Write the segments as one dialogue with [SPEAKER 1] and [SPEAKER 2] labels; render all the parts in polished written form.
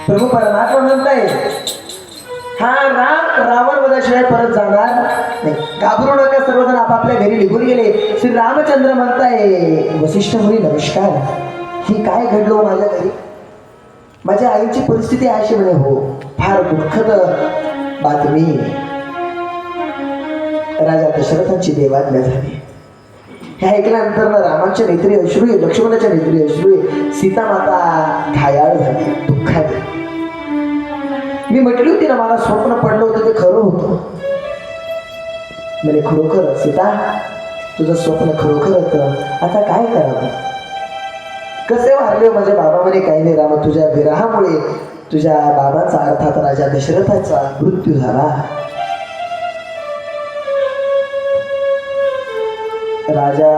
[SPEAKER 1] प्रभू परमात्मा म्हणताय हा राम रावण वधाशिवाय परत जाणार नाही. घाबरू नका, सर्वजण आपापल्या घरी निघून गेले. श्री रामचंद्र म्हणताय वसिष्ठ मुनी नमस्कार. ही काय घडलो माझ्या घरी? माझ्या आईची परिस्थिती अशी म्हणे. हो, फार दुःखद बातमी. राजा दशरथांची देवाज्ञा झाली. हे ऐकल्यानंतर ना रामाच्या नेत्री अश्रू आहे, लक्ष्मणाच्या नेत्री अश्रू आहे. सीता माता घायाळ झाली, दुःखात. मी म्हटली होती ना मला स्वप्न पडलं होतं ते खरं होतं. म्हणजे खरोखर सीता तुझं स्वप्न खरोखर होतं. आता काय करावं? कसे वारले माझ्या बाबा? म्हणे काही नाही राम, तुझ्या विरहामुळे तुझ्या बाबाचा अर्थात राजा दशरथाचा मृत्यू झाला. राजा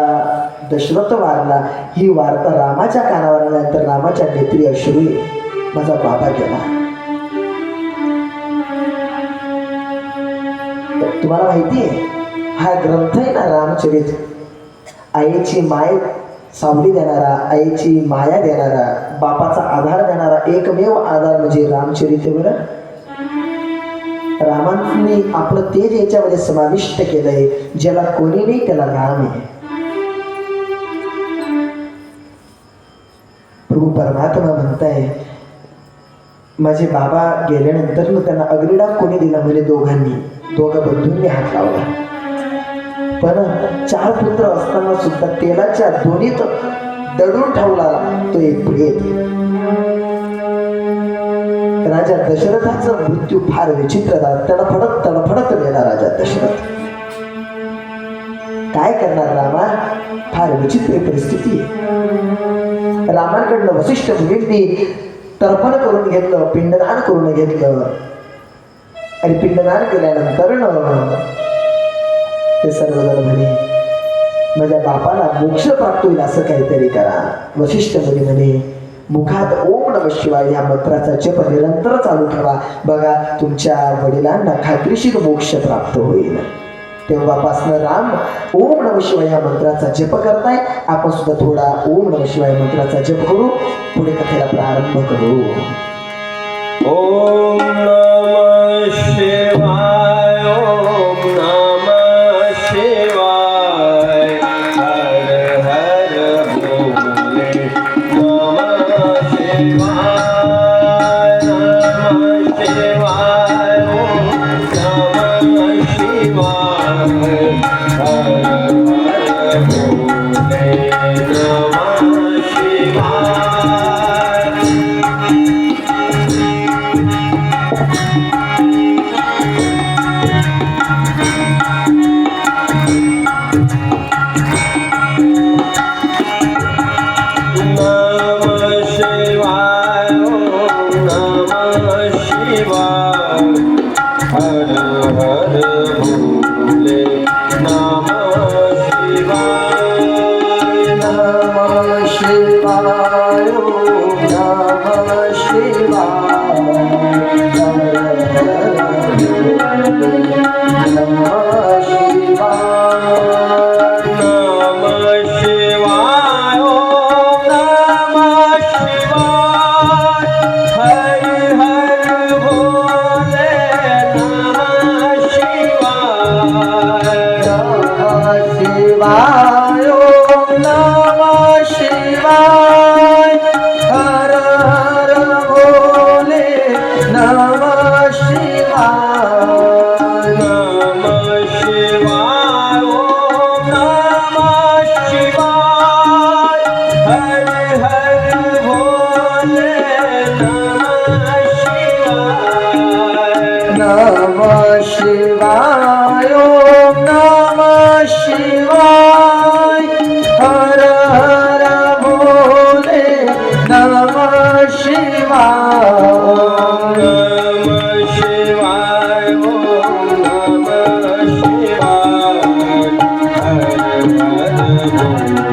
[SPEAKER 1] दशरथ वारला. ही वार्ता रामाच्या कानावर आल्यानंतर रामाच्या नेत्री अश्रू माझा बाबा गेला. तुम्हाला माहितीये हा ग्रंथ आहे ना रामचरित, आईची माय सावली देणारा, आईची माया देणारा, बापाचा आधार देणारा एकमेव आधार म्हणजे रामचरित. बरं, रामांनी आपलं तेज याच्यामध्ये समाविष्ट केलंय. ज्याला कोणी नाही त्याला राम आहे. प्रभू परमात्मा म्हणताय माझे बाबा गेल्यानंतर ना त्यांना अग्निडाग कोणी दिला? म्हणजे दोघं बंधूंनी हात लावला. पण 4 पुत्र असताना सुद्धा तेलाच्या दोन्हीत दडून ठेवला तो एक प्रेत. राजा दशरथाचा मृत्यू फार विचित्र झाला. तडफडत गेला राजा दशरथ. काय करणार रामा? फार विचित्र परिस्थिती. रामांकडनं वसिष्ठ मुनींनी तर्पण करून घेतलं, पिंडदान करून घेतलं. आणि पिंडदान केल्यानंतर ते सर्वजण म्हणे माझ्या बापाला मोक्ष प्राप्त होईल असं काहीतरी करा. वसिष्ठ मुनी म्हणे मुखात ओम नमः शिवाय या मंत्राचा जप निरंतर चालू ठेवा. बघा तुमच्या वडिलांना खात्रीशीर मोक्ष प्राप्त होईल. तेव्हापासून राम ओम नमः शिवाय या मंत्राचा जप करताय. आपण सुद्धा थोडा ओम नमः शिवाय मंत्राचा जप करू. पुढे कथेला प्रारंभ करू.
[SPEAKER 2] ओम नमः शिवाय, ओम नमः शिवाय, हर हर भोले नमः शिवाय, नमः शिवाय, ओम नमः शिवाय, हर हर भोले नमः शिवाय.
[SPEAKER 1] शिवाय, ओम नमः शिवाय, हर
[SPEAKER 2] भोले